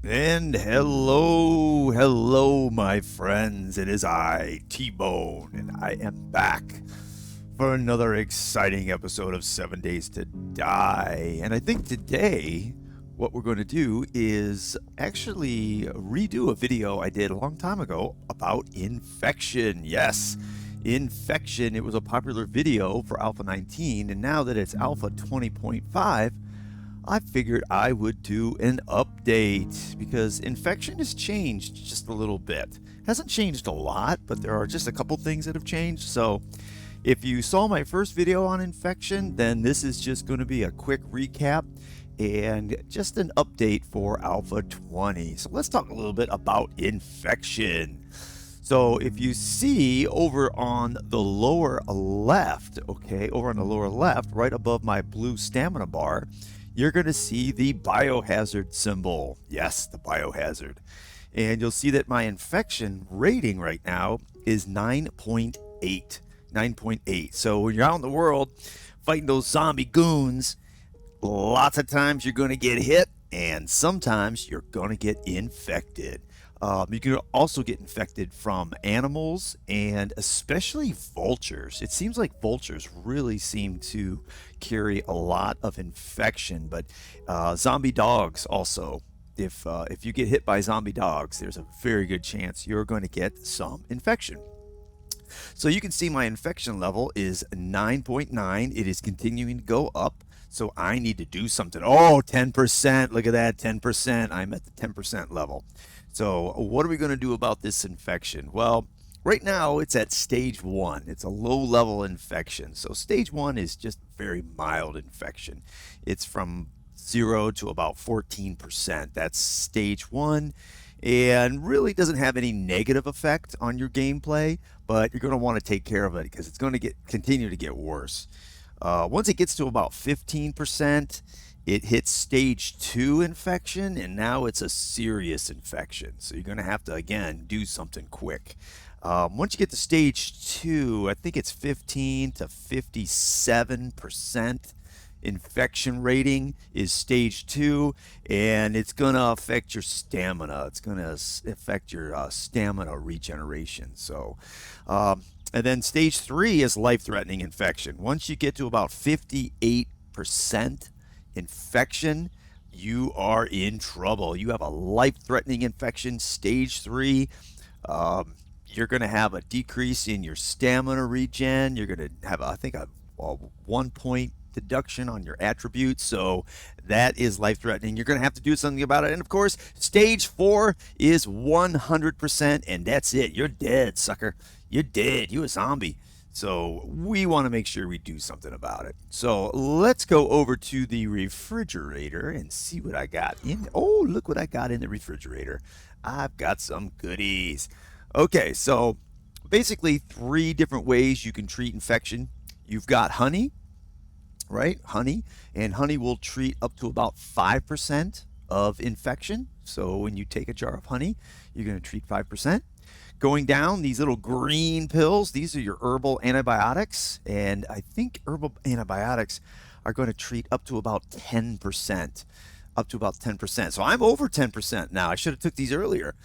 And hello, my friends. It is I, T-Bone, and I am back for another exciting episode of 7 Days to Die. And I think today, what we're going to do is actually redo a video I did a long time ago about infection. Yes, infection. It was a popular video for Alpha 19, and now that it's Alpha 20.5, I figured I would do an update because infection has changed just a little bit. Hasn't changed a lot, but there are just a couple things that have changed. So if you saw my first video on infection, then this is just going to be a quick recap and just an update for Alpha 20. So let's talk a little bit about infection. So if you see over on the lower left, right above my blue stamina bar, you're going to see the biohazard symbol. Yes, the biohazard. And you'll see that my infection rating right now is 9.8. 9.8. So when you're out in the world fighting those zombie goons, lots of times you're going to get hit and sometimes you're going to get infected. You can also get infected from animals and especially vultures. It seems like vultures really seem to carry a lot of infection, but zombie dogs also. If you get hit by zombie dogs, there's a very good chance you're going to get some infection. So you can see my infection level is 9.9. It is continuing to go up. So I need to do something. Oh, 10%. Look at that, 10%. I'm at the 10% level. So what are we going to do about this infection? Well, right now it's at stage 1. It's a low-level infection. So stage 1 is just very mild infection. It's from 0 to about 14%. That's stage 1. And really doesn't have any negative effect on your gameplay, but you're going to want to take care of it because it's going to continue to get worse. Once it gets to about 15%, it hits stage 2 infection, and now it's a serious infection. So you're going to have to, again, do something quick. Once you get to stage 2, I think it's 15 to 57% infection rating is stage 2, and it's going to affect your stamina. It's going to affect your stamina regeneration. So, and then stage 3 is life-threatening infection. Once you get to about 58% infection, you are in trouble. You have a life-threatening infection, stage 3. You're going to have a decrease in your stamina regen. You're going to have, I think, a 1 point deduction on your attributes. So that is life-threatening. You're going to have to do something about it. And of course, stage 4 is 100%, and that's it. You're dead, sucker. You're dead. You're a zombie. So we want to make sure we do something about it. So let's go over to the refrigerator and see what I got in. Oh, look what I got in the refrigerator. I've got some goodies. Okay, so basically 3 different ways you can treat infection. You've got honey, right? Honey, and honey will treat up to about 5% of infection. So when you take a jar of honey, you're going to treat 5%. Going down, these little green pills, these are your herbal antibiotics, and I think herbal antibiotics are going to treat up to about 10%. Up to about 10%. So I'm over 10% now. I should have took these earlier,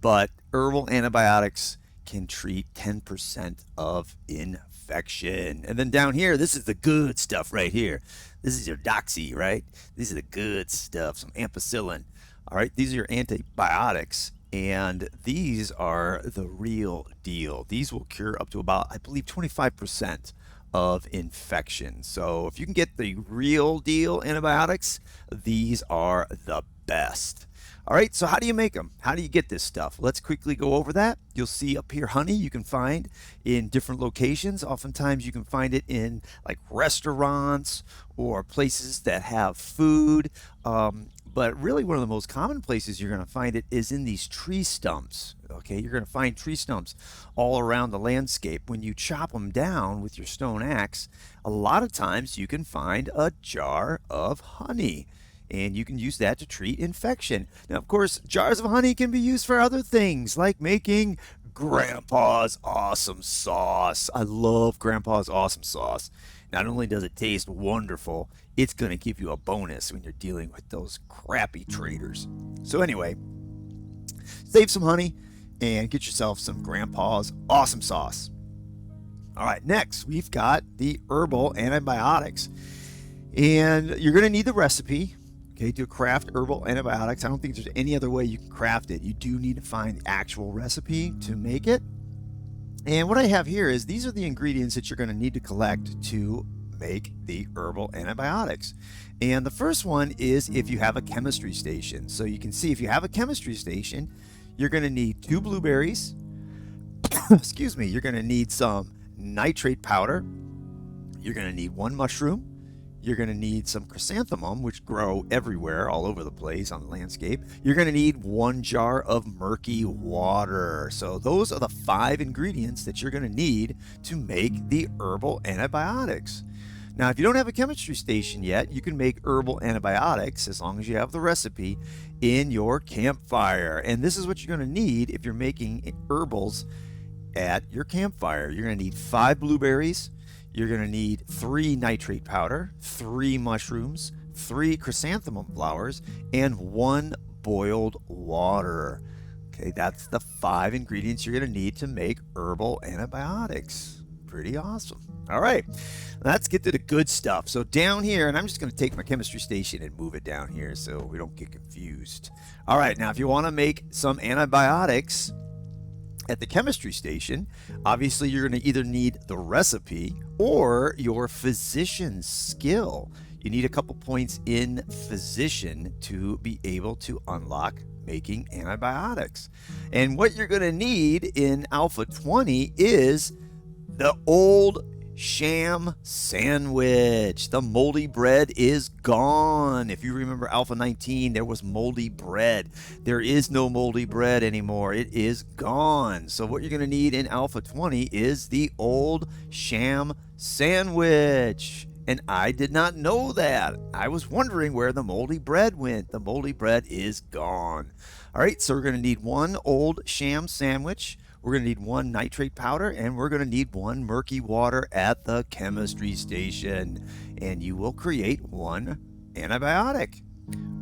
but herbal antibiotics can treat 10% of infection. And then down here, this is the good stuff right here. This is your doxy, right? These are the good stuff, some ampicillin. All right, these are your antibiotics, and these are the real deal. These will cure up to about, I believe, 25% of infection. So if you can get the real deal antibiotics, these are the best. All right, so how do you make them? How do you get this stuff? Let's quickly go over that. You'll see up here honey you can find in different locations. Oftentimes you can find it in like restaurants or places that have food. But really one of the most common places you're going to find it is in these tree stumps. Okay, you're going to find tree stumps all around the landscape. When you chop them down with your stone axe, a lot of times you can find a jar of honey, and you can use that to treat infection. Now, of course, jars of honey can be used for other things, like making Grandpa's awesome sauce. I love Grandpa's awesome sauce. not only does it taste wonderful, it's going to give you a bonus when you're dealing with those crappy traders. So anyway, save some honey and get yourself some Grandpa's awesome sauce. All right, next we've got the herbal antibiotics. And you're going to need the recipe, okay, to craft herbal antibiotics. I don't think there's any other way you can craft it. You do need to find the actual recipe to make it. And what I have here is these are the ingredients that you're going to need to collect to make the herbal antibiotics. And the first one is if you have a chemistry station. So you can see if you have a chemistry station, you're going to need 2 blueberries. Excuse me. You're going to need some nitrate powder. You're going to need 1 mushroom. You're going to need some chrysanthemum, which grow everywhere, all over the place on the landscape. You're going to need 1 jar of murky water. So those are the 5 ingredients that you're going to need to make the herbal antibiotics. Now, if you don't have a chemistry station yet, you can make herbal antibiotics as long as you have the recipe in your campfire. And this is what you're going to need if you're making herbals at your campfire. You're going to need 5 blueberries. You're going to need 3 nitrate powder, 3 mushrooms, 3 chrysanthemum flowers, and 1 boiled water. Okay, that's the 5 ingredients you're going to need to make herbal antibiotics. Pretty awesome. All right, let's get to the good stuff. So down here, and I'm just going to take my chemistry station and move it down here so we don't get confused. All right, now if you want to make some antibiotics at the chemistry station, obviously you're going to either need the recipe or your physician's skill. You need a couple points in physician to be able to unlock making antibiotics. And what you're going to need in Alpha 20 is the old sham sandwich. The moldy bread is gone. If you remember Alpha 19, there was moldy bread. There is no moldy bread anymore. It is gone. So what you're going to need in Alpha 20 is the old sham sandwich. And I did not know that. I was wondering where the moldy bread went. The moldy bread is gone. All right, so we're going to need 1 old sham sandwich. We're going to need 1 nitrate powder, and we're going to need 1 murky water at the chemistry station. And you will create 1 antibiotic.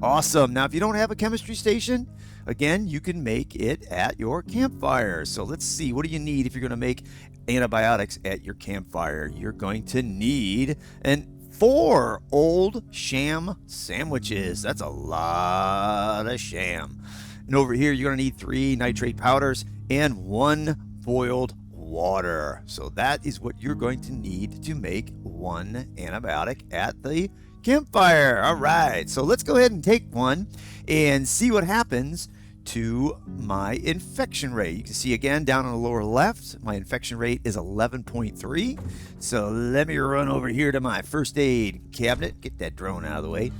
Awesome. Now, if you don't have a chemistry station, again, you can make it at your campfire. So let's see. What do you need if you're going to make antibiotics at your campfire? You're going to need 4 old sham sandwiches. That's a lot of sham. And over here, you're going to need 3 nitrate powders and 1 boiled water. So that is what you're going to need to make 1 antibiotic at the campfire. All right, so let's go ahead and take one and see what happens to my infection rate. You can see again down on the lower left, my infection rate is 11.3. So let me run over here to my first aid cabinet, get that drone out of the way.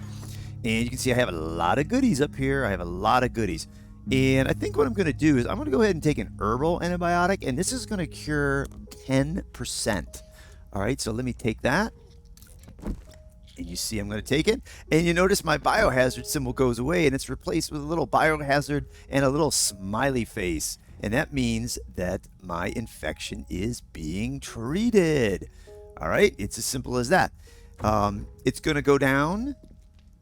And you can see I have a lot of goodies up here. I have a lot of goodies. And I think what I'm going to do is I'm going to go ahead and take an herbal antibiotic, and this is going to cure 10%. All right, so let me take that. And you see I'm going to take it. And you notice my biohazard symbol goes away, and it's replaced with a little biohazard and a little smiley face. And that means that my infection is being treated. All right, it's as simple as that. It's going to go down.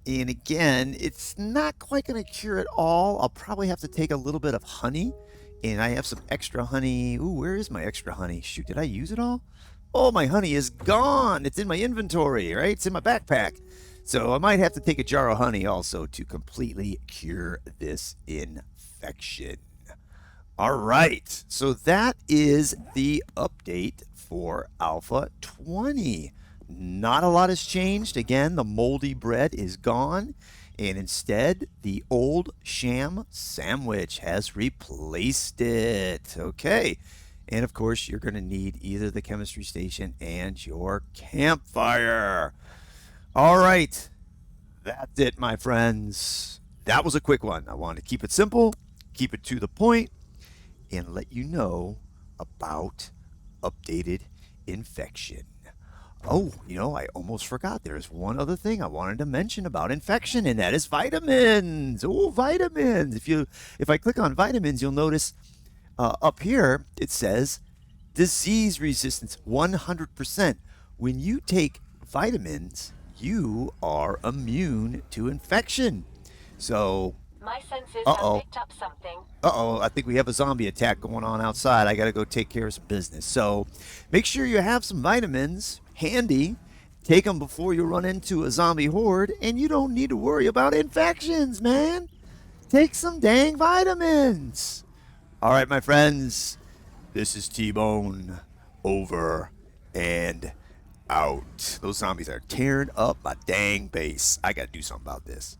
And again, it's not quite going to cure it all. I'll probably have to take a little bit of honey. And I have some extra honey. Ooh, where is my extra honey? Shoot, did I use it all? Oh, my honey is gone. It's in my inventory, right? It's in my backpack. So I might have to take a jar of honey also to completely cure this infection. All right. So that is the update for Alpha 20. Not a lot has changed. Again, the moldy bread is gone, and instead the old sham sandwich has replaced it. Okay, and of course you're going to need either the chemistry station and your campfire. All right, that's it, my friends. That was a quick one. I wanted to keep it simple, keep it to the point, and let you know about updated infection. Oh, I almost forgot. There's one other thing I wanted to mention about infection, and that is vitamins. Oh, vitamins. If I click on vitamins, you'll notice up here it says disease resistance 100%. when you take vitamins, you are immune to infection. So, My senses uh have oh, picked up something. I think we have a zombie attack going on outside. I got to go take care of some business. So make sure you have some vitamins handy. Take them before you run into a zombie horde, and you don't need to worry about infections, man. Take some dang vitamins. All right, my friends, this is T Bone over and out. Those zombies are tearing up my dang base. I got to do something about this.